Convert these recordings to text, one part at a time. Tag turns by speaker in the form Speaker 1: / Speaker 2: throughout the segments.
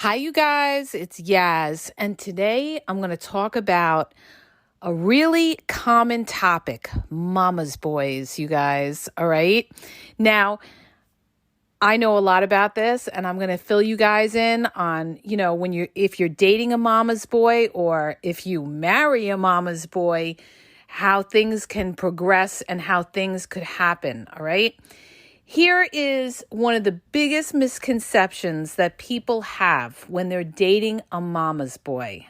Speaker 1: Hi, you guys. It's Yaz, and today I'm going to talk about a really common topic, Mommas Boys, you guys. All right. Now, I know a lot about this, and I'm going to fill you guys in on, if you're dating a mama's boy or if you marry a mama's boy, how things can progress and how things could happen. All right. Here is one of the biggest misconceptions that people have when they're dating a mama's boy.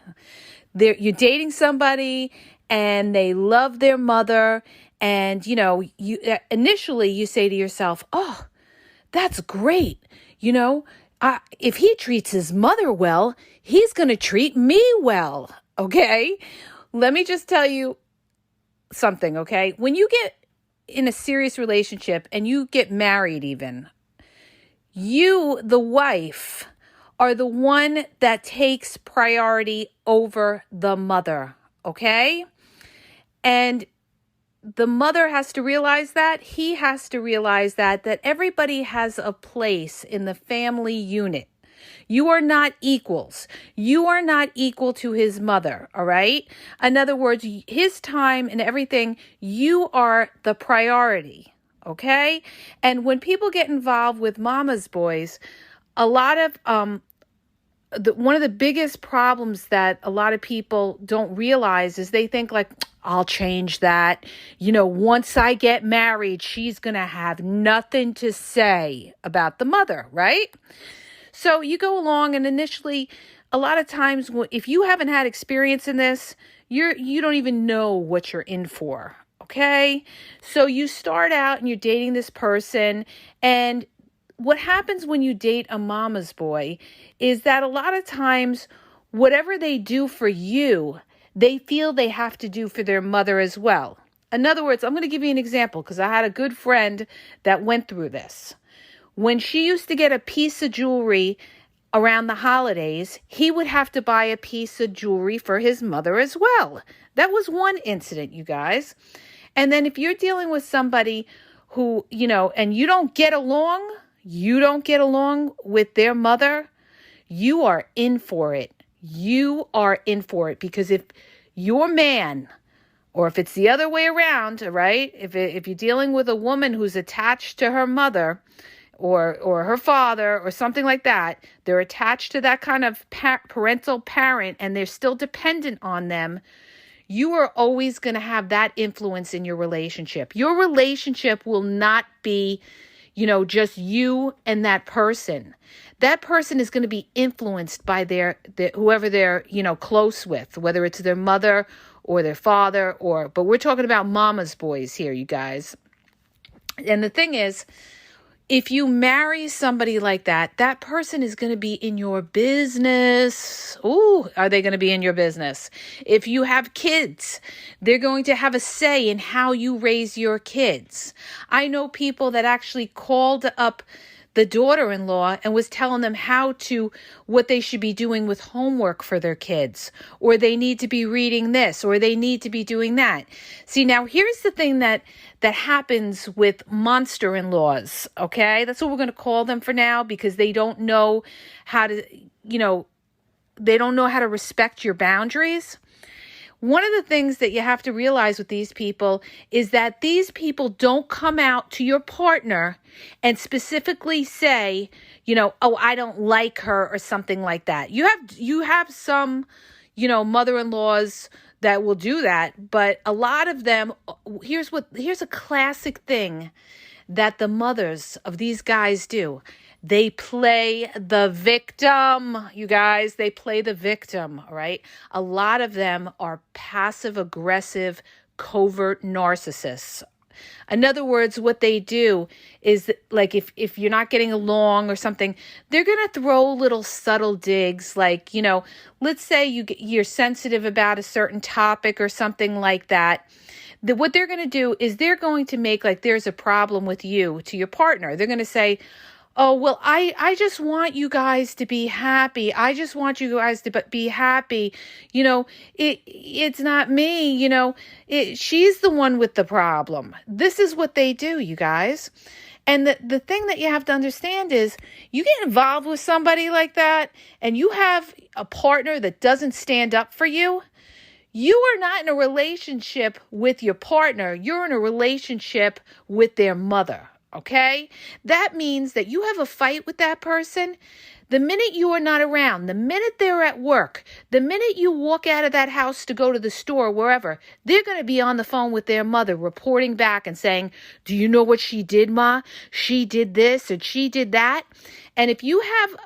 Speaker 1: You're dating somebody and they love their mother, and you initially you say to yourself, "Oh, that's great. If he treats his mother well, he's going to treat me well." Okay? Let me just tell you something, okay? When you get in a serious relationship and you get married even, you, the wife, are the one that takes priority over the mother, okay? And the mother has to realize that, he has to realize that everybody has a place in the family unit. You are not equals. You are not equal to his mother, all right? In other words, his time and everything, you are the priority, okay? And when people get involved with Mama's Boys, a lot of one of the biggest problems that a lot of people don't realize is they think like, I'll change that. Once I get married, she's going to have nothing to say about the mother, right? So you go along, and initially, a lot of times, if you haven't had experience in this, you don't even know what you're in for, okay? So you start out and you're dating this person, and what happens when you date a mama's boy is that a lot of times, whatever they do for you, they feel they have to do for their mother as well. In other words, I'm going to give you an example because I had a good friend that went through this. When she used to get a piece of jewelry around the holidays, he would have to buy a piece of jewelry for his mother as well. That was one incident, you guys. And then if you're dealing with somebody who, and you don't get along with their mother, you are in for it. You are in for it, because if your man, or if it's the other way around, right? If you're dealing with a woman who's attached to her mother, or her father or something like that, they're attached to that kind of parental parent and they're still dependent on them, you are always going to have that influence in your relationship. Your relationship will not be, just you and that person. That person is going to be influenced by whoever they're, close with, whether it's their mother or their father, but we're talking about mama's boys here, you guys. And the thing is, if you marry somebody like that, that person is going to be in your business. Ooh, are they going to be in your business? If you have kids, they're going to have a say in how you raise your kids. I know people that actually called up the daughter-in-law and was telling them what they should be doing with homework for their kids, or they need to be reading this, or they need to be doing that. See, now here's the thing that happens with monster-in-laws, okay? That's what we're going to call them for now, because they don't know how to, they don't know how to respect your boundaries. One of the things that you have to realize with these people is that these people don't come out to your partner and specifically say, oh, I don't like her or something like that. You have some, mother-in-laws that will do that, but a lot of them, here's a classic thing that the mothers of these guys do. They play the victim, you guys. They play the victim, all right? A lot of them are passive-aggressive, covert narcissists. In other words, what they do is, like, if you're not getting along or something, they're going to throw little subtle digs, like, let's say you're sensitive about a certain topic or something like that. What they're going to do is they're going to make like there's a problem with you to your partner. They're going to say, oh, well, I just want you guys to be happy. I just want you guys to be happy. It's not me, she's the one with the problem. This is what they do, you guys. And the thing that you have to understand is you get involved with somebody like that and you have a partner that doesn't stand up for you. You are not in a relationship with your partner. You're in a relationship with their mother, okay? That means that you have a fight with that person. The minute you are not around, the minute they're at work, the minute you walk out of that house to go to the store, wherever, they're going to be on the phone with their mother, reporting back and saying, do you know what she did, Ma? She did this and she did that. And if you have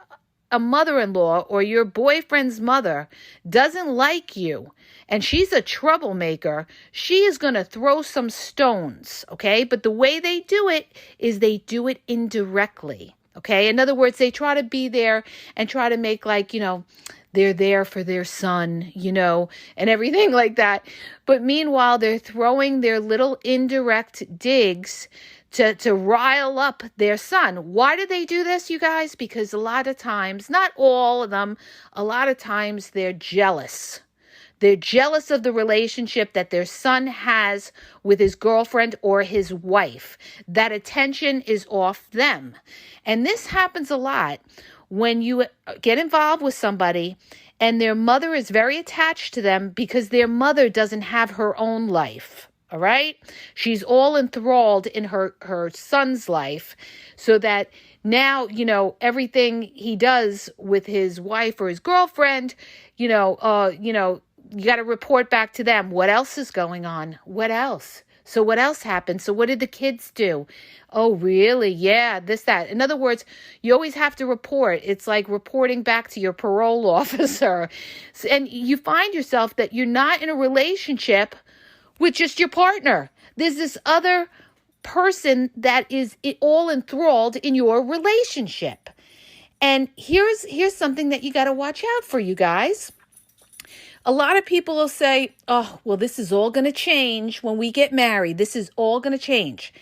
Speaker 1: a mother-in-law or your boyfriend's mother doesn't like you and she's a troublemaker, she is going to throw some stones, okay? But the way they do it is they do it indirectly, okay? In other words, they try to be there and try to make like, they're there for their son, and everything like that. But meanwhile, they're throwing their little indirect digs to rile up their son. Why do they do this, you guys? Because a lot of times, not all of them, a lot of times they're jealous. They're jealous of the relationship that their son has with his girlfriend or his wife. That attention is off them. And this happens a lot when you get involved with somebody and their mother is very attached to them because their mother doesn't have her own life. All right. She's all enthralled in her son's life so that now, everything he does with his wife or his girlfriend, you got to report back to them. What else is going on? What else? So what else happened? So what did the kids do? Oh, really? Yeah, this, that. In other words, you always have to report. It's like reporting back to your parole officer. And you find yourself that you're not in a relationship with just your partner. There's this other person that is all enthralled in your relationship. And here's something that you got to watch out for, you guys. A lot of people will say, oh, well, this is all going to change when we get married. This is all going to change.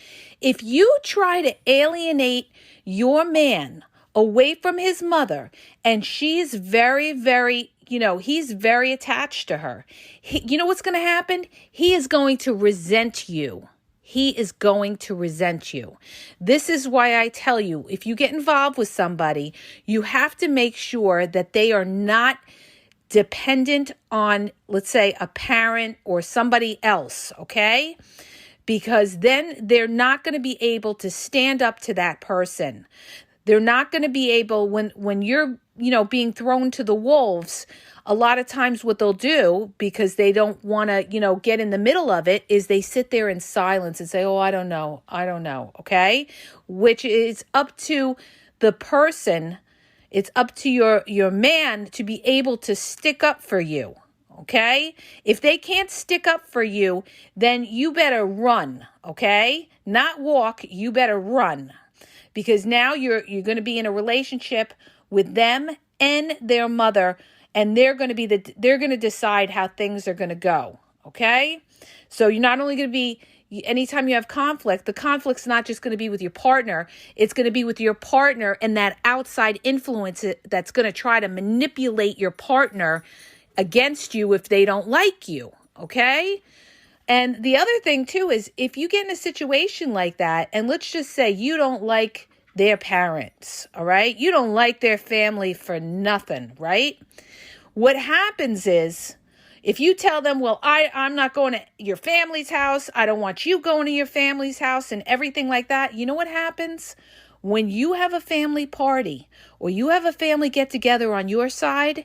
Speaker 1: If you try to alienate your man away from his mother, and she's very, very, he's very attached to her, you know what's going to happen? He is going to resent you. He is going to resent you. This is why I tell you, if you get involved with somebody, you have to make sure that they are not dependent on, let's say, a parent or somebody else, okay? Because then they're not going to be able to stand up to that person. They're not going to be able, when you're, being thrown to the wolves, a lot of times what they'll do, because they don't want to, get in the middle of it, is they sit there in silence and say, oh, I don't know, okay? Which is up to the person. It's up to your man to be able to stick up for you, okay? If they can't stick up for you, then you better run, okay? Not walk, you better run. Because now you're going to be in a relationship with them and their mother, and they're going to decide how things are going to go, okay? So you're not only going to be, anytime you have conflict, the conflict's not just going to be with your partner. It's going to be with your partner and that outside influence that's going to try to manipulate your partner against you if they don't like you, okay? And the other thing, too, is if you get in a situation like that, and let's just say you don't like their parents, all right? You don't like their family for nothing, right? What happens is, if you tell them, well, I'm not going to your family's house, I don't want you going to your family's house and everything like that, you know what happens? When you have a family party or you have a family get together on your side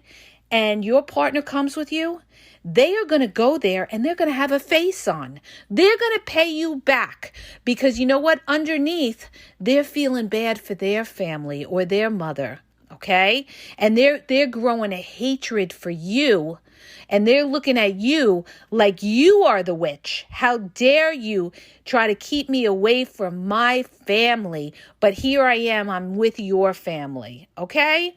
Speaker 1: and your partner comes with you, they are going to go there and they're going to have a face on. They're going to pay you back because you know what? Underneath, they're feeling bad for their family or their mother, okay? And they're growing a hatred for you. And they're looking at you like you are the witch. How dare you try to keep me away from my family? But here I am, I'm with your family, okay?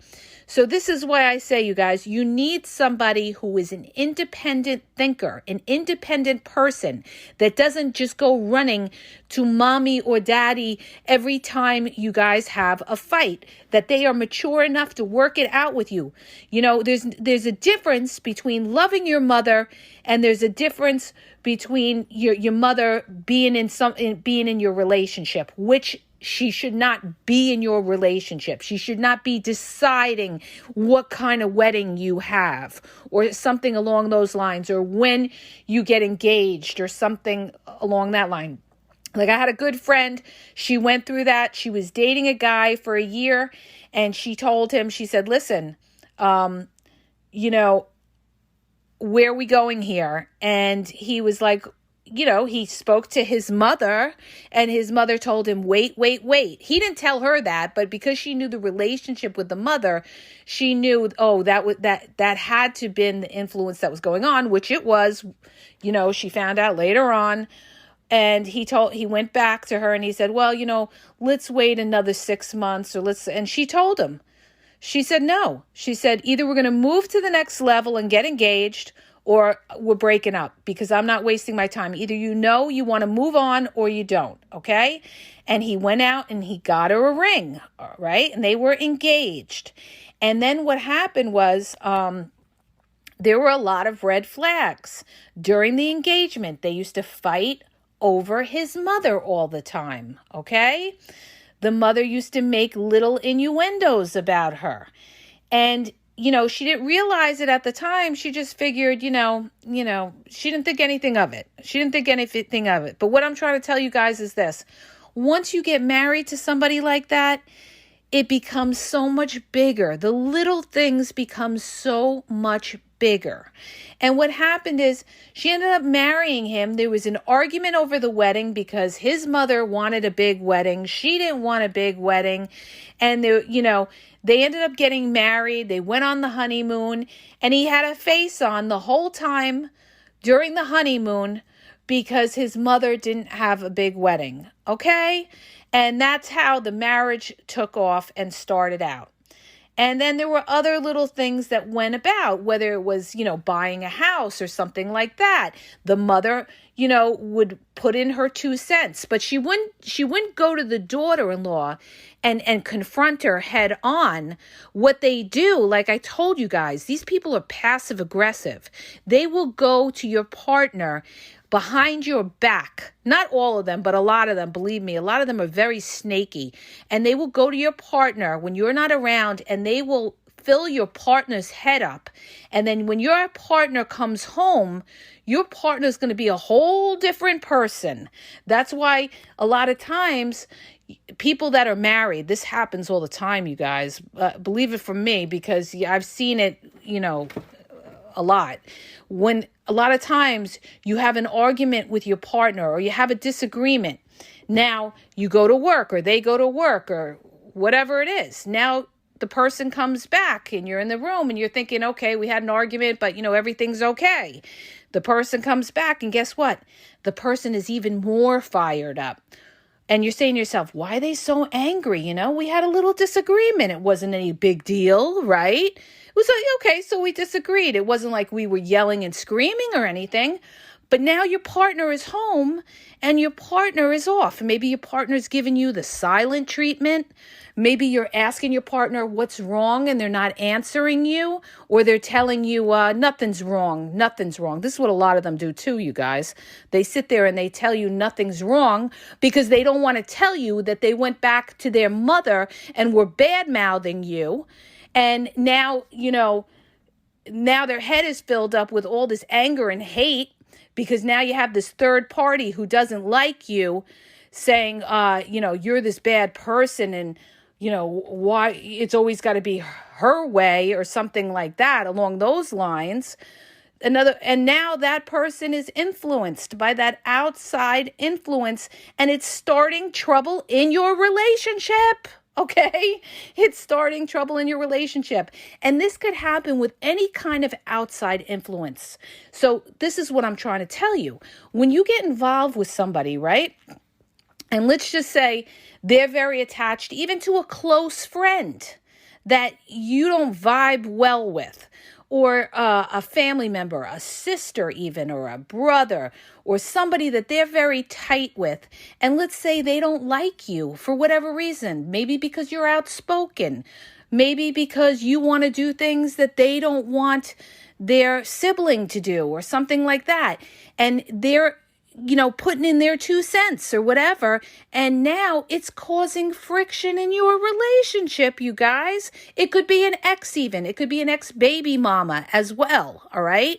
Speaker 1: So this is why I say, you guys, you need somebody who is an independent thinker, an independent person that doesn't just go running to mommy or daddy every time you guys have a fight, that they are mature enough to work it out with you. You know, there's a difference between loving your mother and there's a difference between your mother being in your relationship. Which she should not be in your relationship. She should not be deciding what kind of wedding you have or something along those lines, or when you get engaged or something along that line. Like, I had a good friend. She went through that. She was dating a guy for a year, and she told him, she said, listen, where are we going here? And he was like, he spoke to his mother, and his mother told him, wait. He didn't tell her that, but because she knew the relationship with the mother, she knew, that had to been the influence that was going on, which it was. She found out later on. And he went back to her and he said, well, let's wait another 6 months and she told him. She said, no. She said, either we're going to move to the next level and get engaged, or we're breaking up, because I'm not wasting my time. Either you want to move on or you don't, okay? And he went out and he got her a ring, right? And they were engaged. And then what happened was there were a lot of red flags. During the engagement, they used to fight over his mother all the time, okay? The mother used to make little innuendos about her. And she didn't realize it at the time. She just figured, she didn't think anything of it. But what I'm trying to tell you guys is this. Once you get married to somebody like that, it becomes so much bigger. The little things become so much bigger. And what happened is she ended up marrying him. There was an argument over the wedding because his mother wanted a big wedding. She didn't want a big wedding. And they ended up getting married. They went on the honeymoon, and he had a face on the whole time during the honeymoon because his mother didn't have a big wedding. Okay? And that's how the marriage took off and started out. And then there were other little things that went about, whether it was, buying a house or something like that. The mother, would put in her 2 cents, but she wouldn't go to the daughter-in-law and confront her head on. What they do, like I told you guys, these people are passive aggressive. They will go to your partner behind your back. Not all of them, but a lot of them, believe me, a lot of them are very snaky. And they will go to your partner when you're not around, and they will fill your partner's head up. And then when your partner comes home, your partner is going to be a whole different person. That's why a lot of times people that are married, this happens all the time, you guys. Believe it from me, because I've seen it, a lot. When a lot of times you have an argument with your partner, or you have a disagreement. Now you go to work, or they go to work, or whatever it is. Now the person comes back and you're in the room and you're thinking, okay, we had an argument, but everything's okay. The person comes back, and guess what? The person is even more fired up. And you're saying to yourself, why are they so angry? We had a little disagreement. It wasn't any big deal, right? It was like, okay, so we disagreed. It wasn't like we were yelling and screaming or anything. But now your partner is home and your partner is off. Maybe your partner's giving you the silent treatment. Maybe you're asking your partner what's wrong and they're not answering you, or they're telling you nothing's wrong. This is what a lot of them do too, you guys. They sit there and they tell you nothing's wrong because they don't want to tell you that they went back to their mother and were bad-mouthing you. And now, now their head is filled up with all this anger and hate, because now you have this third party who doesn't like you saying, you're this bad person, and, why it's always got to be her way or something like that along those lines. And now that person is influenced by that outside influence, and it's starting trouble in your relationship. Okay? It's starting trouble in your relationship. And this could happen with any kind of outside influence. So this is what I'm trying to tell you. When you get involved with somebody, right? And let's just say they're very attached even to a close friend that you don't vibe well with, or a family member, a sister even, or a brother, or somebody that they're very tight with. And let's say they don't like you for whatever reason. Maybe because you're outspoken. Maybe because you want to do things that they don't want their sibling to do, or something like that. And they're putting in their 2 cents or whatever. And now it's causing friction in your relationship, you guys. It could be an ex even. It could be an ex-baby mama as well, all right?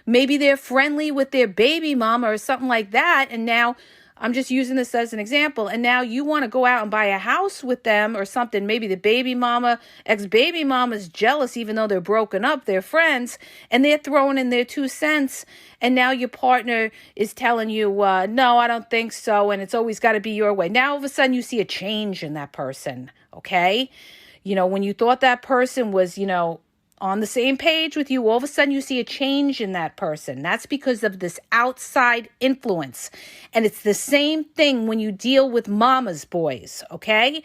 Speaker 1: Maybe they're friendly with their baby mama or something like that. And now I'm just using this as an example. And now you want to go out and buy a house with them or something. Maybe the baby mama, ex-baby mama is jealous, even though they're broken up, they're friends, and they're throwing in their 2 cents. And now your partner is telling you, no, I don't think so. And it's always got to be your way. Now, all of a sudden, you see a change in that person. Okay. When you thought that person was, on the same page with you, all of a sudden you see a change in that person. That's because of this outside influence. And it's the same thing when you deal with mama's boys, okay?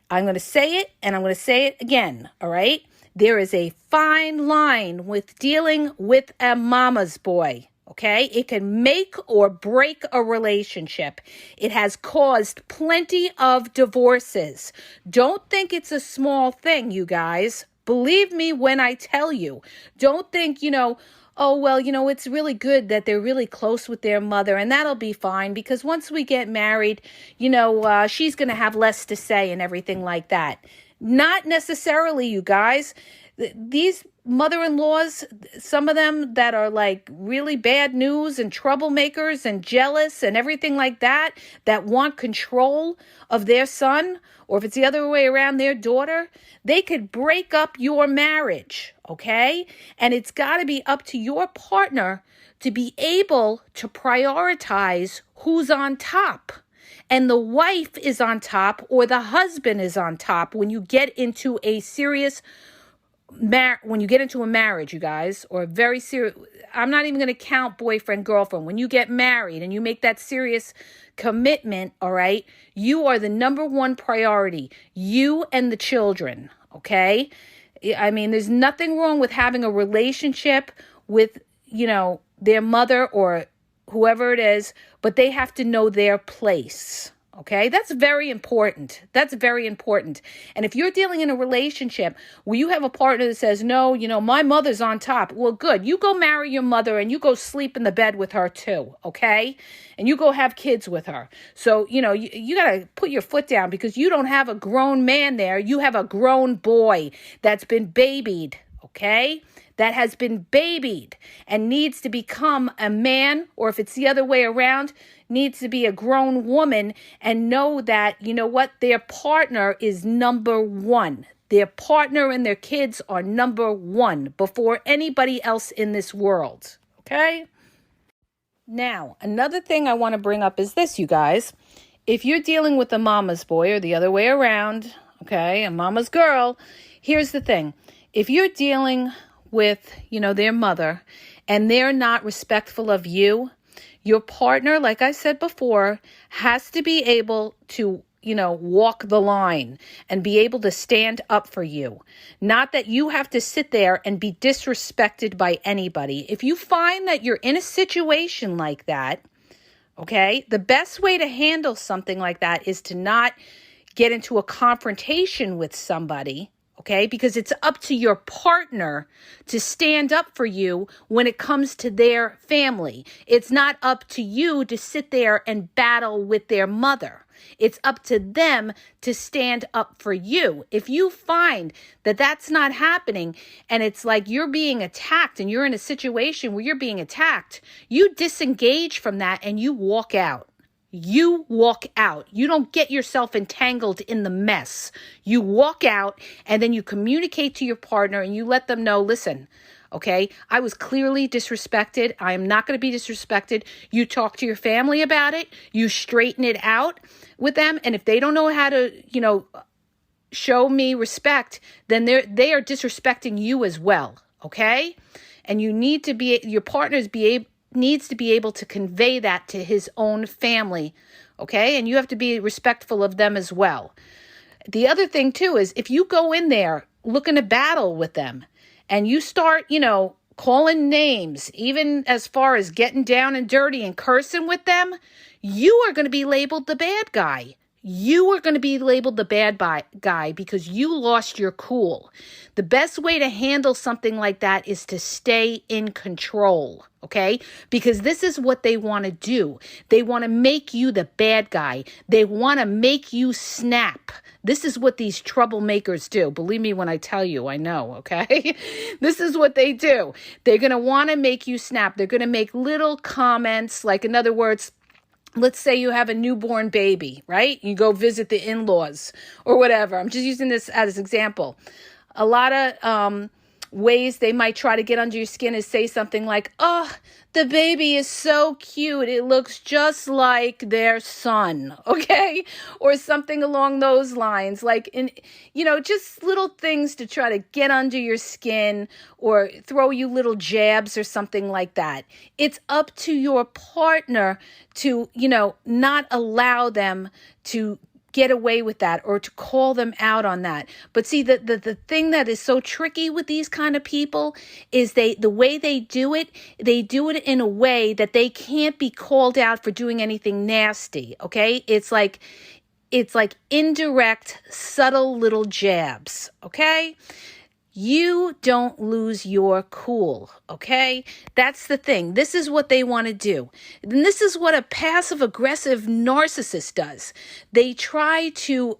Speaker 1: I'm going to say it, and I'm going to say it again, all right? There is a fine line with dealing with a mama's boy, okay? It can make or break a relationship. It has caused plenty of divorces. Don't think it's a small thing, you guys. Believe me when I tell you. Don't think, oh, well, it's really good that they're really close with their mother, and that'll be fine because once we get married, she's going to have less to say and everything like that. Not necessarily, you guys. These mother-in-laws, some of them that are like really bad news and troublemakers and jealous and everything like that want control of their son, or if it's the other way around, their daughter, they could break up your marriage, okay? And it's got to be up to your partner to be able to prioritize who's on top. And the wife is on top or the husband is on top when you get into a serious when you get into a marriage, you guys, or a very serious, I'm not even going to count boyfriend, girlfriend. When you get married and you make that serious commitment, all right, you are the number one priority, you and the children, okay? I mean, there's nothing wrong with having a relationship with, their mother or whoever it is, but they have to know their place. Okay, that's very important. That's very important. And if you're dealing in a relationship where you have a partner that says, no, my mother's on top. Well, good. You go marry your mother and you go sleep in the bed with her too. Okay. And you go have kids with her. So, you got to put your foot down because you don't have a grown man there. You have a grown boy that's been babied. Okay. That has been babied and needs to become a man, or if it's the other way around, needs to be a grown woman and know that, their partner is number one. Their partner and their kids are number one before anybody else in this world. Okay? Now, another thing I want to bring up is this, you guys. If you're dealing with a mama's boy or the other way around, okay, a mama's girl, here's the thing. If you're dealing with, their mother and they're not respectful of you, your partner, like I said before, has to be able to, walk the line and be able to stand up for you. Not that you have to sit there and be disrespected by anybody. If you find that you're in a situation like that, okay, the best way to handle something like that is to not get into a confrontation with somebody. Okay, because it's up to your partner to stand up for you when it comes to their family. It's not up to you to sit there and battle with their mother. It's up to them to stand up for you. If you find that that's not happening and it's like you're being attacked and you're in a situation where you're being attacked, you disengage from that and you walk out. You walk out. You don't get yourself entangled in the mess. You walk out and then you communicate to your partner and you let them know, listen, okay, I was clearly disrespected. I am not going to be disrespected. You talk to your family about it. You straighten it out with them. And if they don't know how to, show me respect, then they are disrespecting you as well. Okay. And you need to be, your partners needs to be able to convey that to his own family, okay? And you have to be respectful of them as well. The other thing, too, is if you go in there looking to battle with them and you start, calling names, even as far as getting down and dirty and cursing with them, you are going to be labeled the bad guy. You are going to be labeled the bad guy because you lost your cool. The best way to handle something like that is to stay in control, okay? Because this is what they want to do. They want to make you the bad guy. They want to make you snap. This is what these troublemakers do. Believe me when I tell you, I know, okay? This is what they do. They're going to want to make you snap. They're going to make little comments, like, in other words, let's say you have a newborn baby, right? You go visit the in-laws or whatever. I'm just using this as an example. A lot of ways they might try to get under your skin is say something like, oh, the baby is so cute. It looks just like their son, okay? Or something along those lines. Like, just little things to try to get under your skin or throw you little jabs or something like that. It's up to your partner to, not allow them to get away with that or to call them out on that. But see, the thing that is so tricky with these kind of people is the way they do it in a way that they can't be called out for doing anything nasty, okay? It's like indirect, subtle little jabs, okay? You don't lose your cool, okay? That's the thing. This is what they want to do. And this is what a passive-aggressive narcissist does. They try to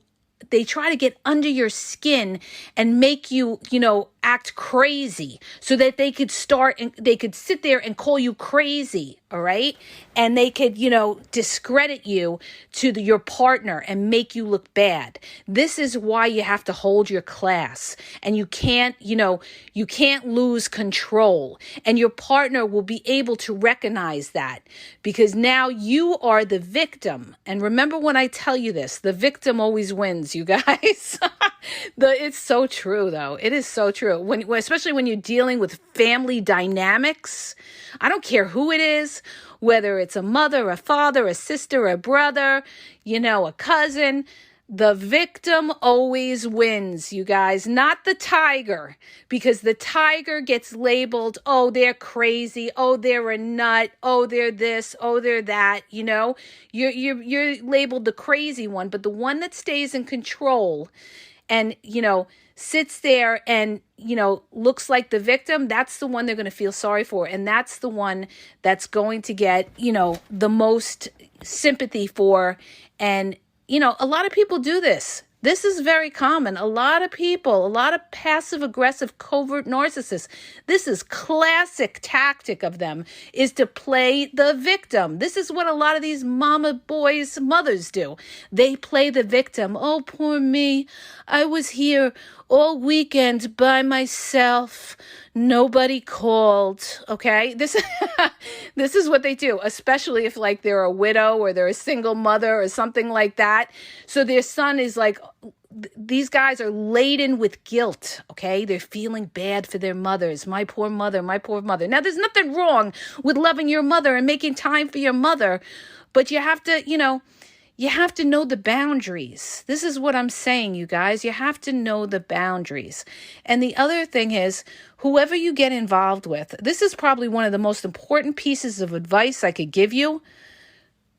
Speaker 1: get under your skin and make you, act crazy so that they could sit there and call you crazy, all right? And they could, discredit you to your partner and make you look bad. This is why you have to hold your class, and you can't lose control, and your partner will be able to recognize that because now you are the victim. And remember when I tell you this, the victim always wins, you guys. It's so true, though. It is so true. Especially when you're dealing with family dynamics, I don't care who it is, whether it's a mother, a father, a sister, a brother, a cousin. The victim always wins, you guys, not the tiger, because the tiger gets labeled, oh, they're crazy, oh, they're a nut, oh, they're this, oh, they're that, You're labeled the crazy one, but the one that stays in control and, sits there and, looks like the victim, that's the one they're going to feel sorry for. And that's the one that's going to get, the most sympathy for. And, a lot of people do this. This is very common. A lot of passive-aggressive covert narcissists, this is classic tactic of them, is to play the victim. This is what a lot of these Momma Boys mothers do. They play the victim. Oh, poor me. I was here all weekend by myself. Nobody called. Okay? This is what they do, especially if they're a widow or they're a single mother or something like that. So their son is these guys are laden with guilt, okay? They're feeling bad for their mothers. My poor mother, my poor mother. Now, there's nothing wrong with loving your mother and making time for your mother, but you have to, you have to know the boundaries. This is what I'm saying, you guys. You have to know the boundaries. And the other thing is, whoever you get involved with, this is probably one of the most important pieces of advice I could give you.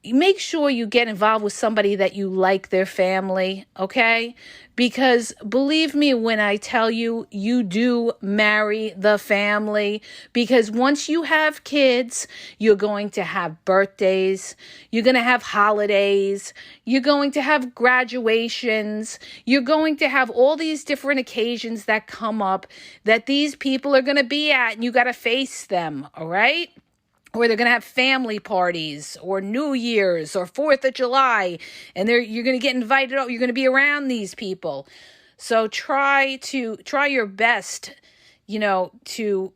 Speaker 1: Make sure you get involved with somebody that you like their family, okay? Because believe me when I tell you, you do marry the family. Because once you have kids, you're going to have birthdays, you're going to have holidays, you're going to have graduations, you're going to have all these different occasions that come up that these people are going to be at, and you got to face them, all right? Or they're going to have family parties or New Year's or 4th of July. And you're going to get invited out. You're going to be around these people. So try your best, to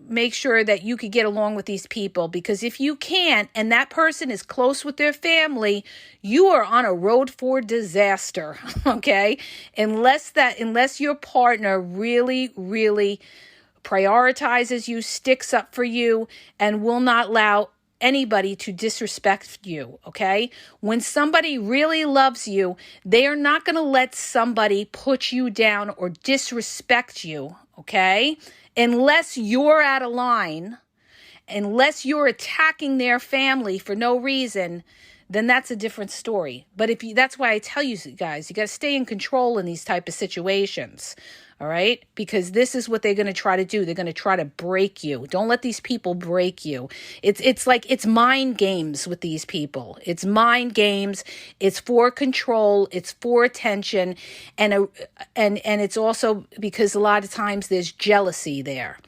Speaker 1: make sure that you could get along with these people. Because if you can't, and that person is close with their family, you are on a road for disaster. Okay? Unless your partner really, really prioritizes you, sticks up for you, and will not allow anybody to disrespect you, okay? When somebody really loves you, they are not going to let somebody put you down or disrespect you, okay? Unless you're out of line, unless you're attacking their family for no reason, then that's a different story. But that's why I tell you guys, you got to stay in control in these type of situations. All right? Because this is what they're going to try to do. They're going to try to break you. Don't let these people break you. It's like it's mind games with these people. It's mind games. It's for control. It's for attention. And it's also because a lot of times there's jealousy there.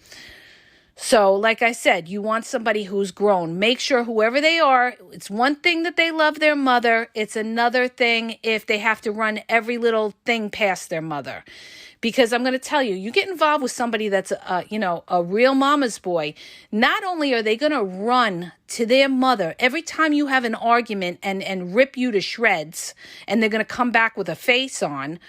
Speaker 1: So, like I said, you want somebody who's grown. Make sure whoever they are, it's one thing that they love their mother. It's another thing if they have to run every little thing past their mother. Because I'm going to tell you, you get involved with somebody that's, a real mama's boy. Not only are they going to run to their mother every time you have an argument and rip you to shreds, and they're going to come back with a face on.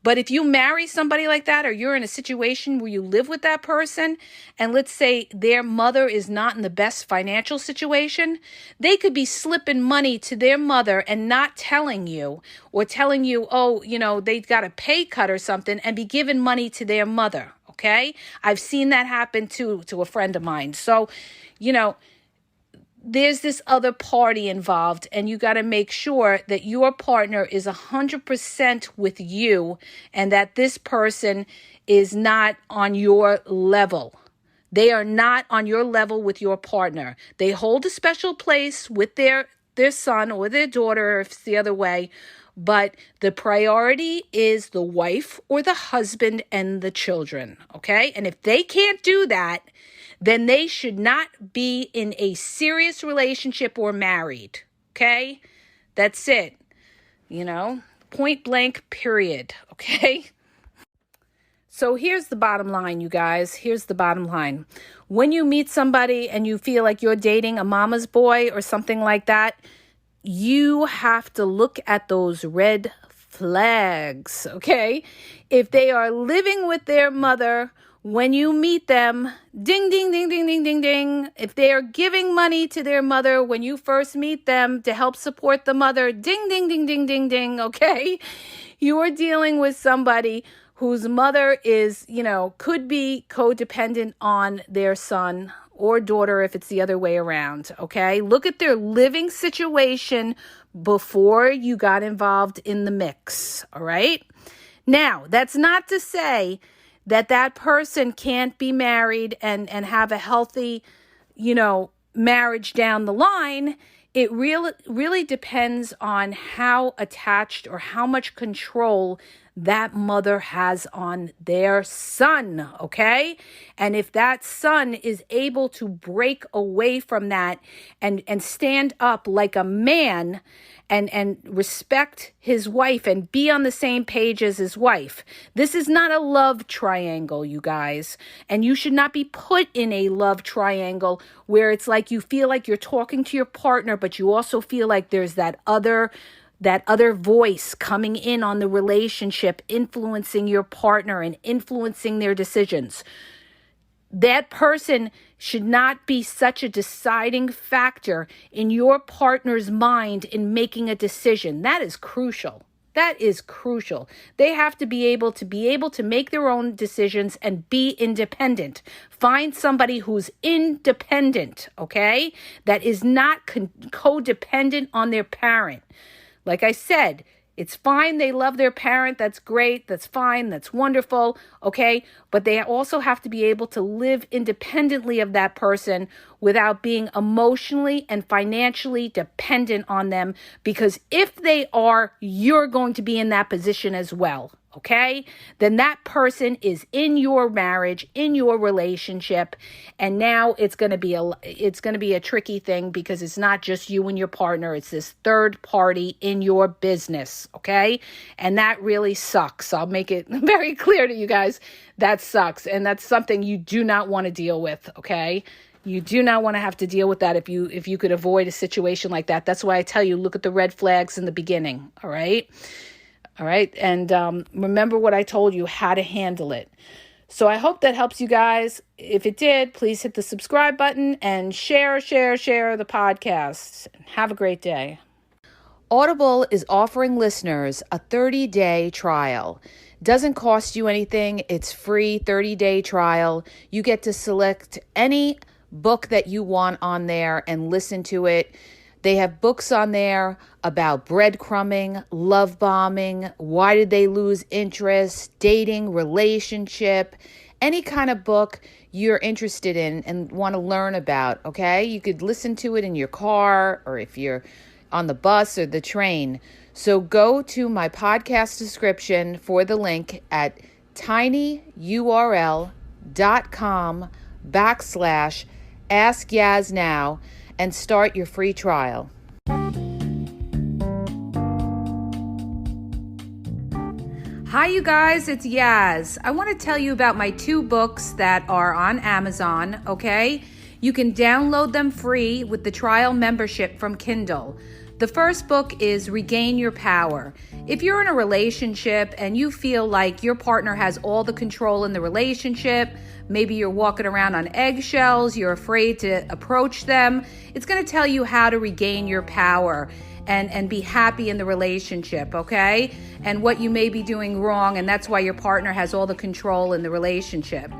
Speaker 1: But if you marry somebody like that, or you're in a situation where you live with that person, and let's say their mother is not in the best financial situation, they could be slipping money to their mother and not telling you, or telling you, they got a pay cut or something, and be giving money to their mother, okay? I've seen that happen to a friend of mine. So, there's this other party involved, and you got to make sure that your partner is 100% with you, and that this person is not on your level. They are not on your level with your partner. They hold a special place with their son or their daughter, if it's the other way, but the priority is the wife or the husband and the children, okay? And if they can't do that, then they should not be in a serious relationship or married, okay? That's it, point blank, period, okay? So here's the bottom line, you guys. Here's the bottom line. When you meet somebody and you feel like you're dating a mama's boy or something like that, you have to look at those red flags, okay? If they are living with their mother, when you meet them, ding, ding, ding, ding, ding, ding, ding. If they are giving money to their mother when you first meet them to help support the mother, ding, ding, ding, ding, ding, ding, okay? You are dealing with somebody whose mother is, could be codependent on their son or daughter if it's the other way around, okay? Look at their living situation before you got involved in the mix, all right? Now, that's not to say that person can't be married and have a healthy, marriage down the line. It really depends on how attached or how much control that mother has on their son, okay? And if that son is able to break away from that and stand up like a man and respect his wife and be on the same page as his wife. This is not a love triangle, you guys. And you should not be put in a love triangle where it's like you feel like you're talking to your partner, but you also feel like there's that other voice coming in on the relationship, influencing your partner and influencing their decisions. That person should not be such a deciding factor in your partner's mind in making a decision. That is crucial. That is crucial. They have to be able to make their own decisions and be independent. Find somebody who's independent, okay? That is not codependent on their parent. Like I said, it's fine. They love their parent. That's great. That's fine. That's wonderful. Okay. But they also have to be able to live independently of that person without being emotionally and financially dependent on them. Because if they are, you're going to be in that position as well. Okay, then that person is in your marriage, in your relationship, and now it's going to be a tricky thing because it's not just you and your partner, it's this third party in your business, okay? And that really sucks. I'll make it very clear to you guys. That sucks, and that's something you do not want to deal with, okay? You do not want to have to deal with that if you could avoid a situation like that. That's why I tell you, look at the red flags in the beginning, all right? All right. And remember what I told you, how to handle it. So I hope that helps you guys. If it did, please hit the subscribe button and share the podcast. Have a great day. Audible is offering listeners a 30-day trial. Doesn't cost you anything. It's free 30-day trial. You get to select any book that you want on there and listen to it They have books on there about breadcrumbing, love bombing, why did they lose interest, dating, relationship, any kind of book you're interested in and want to learn about, okay? You could listen to it in your car or if you're on the bus or the train. So go to my podcast description for the link at tinyurl.com/AskYazNow and start your free trial. Hi, you guys, it's Yaz. I want to tell you about my 2 books that are on Amazon, okay? You can download them free with the trial membership from Kindle. The first book is Regain Your Power. If you're in a relationship and you feel like your partner has all the control in the relationship, maybe you're walking around on eggshells, you're afraid to approach them, it's going to tell you how to regain your power and be happy in the relationship, okay? And what you may be doing wrong, and that's why your partner has all the control in the relationship.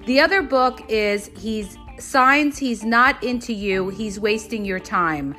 Speaker 1: The other book is Signs He's Not Into You, He's Wasting Your Time.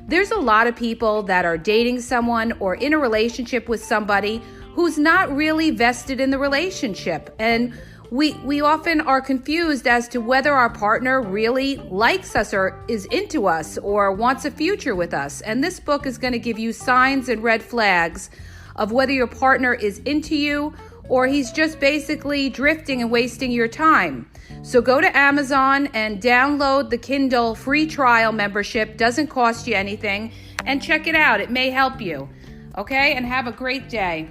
Speaker 1: There's a lot of people that are dating someone or in a relationship with somebody who's not really vested in the relationship. And we often are confused as to whether our partner really likes us or is into us or wants a future with us. And this book is going to give you signs and red flags of whether your partner is into you or he's just basically drifting and wasting your time. So go to Amazon and download the Kindle free trial membership. Doesn't cost you anything. And check it out. It may help you. Okay? And have a great day.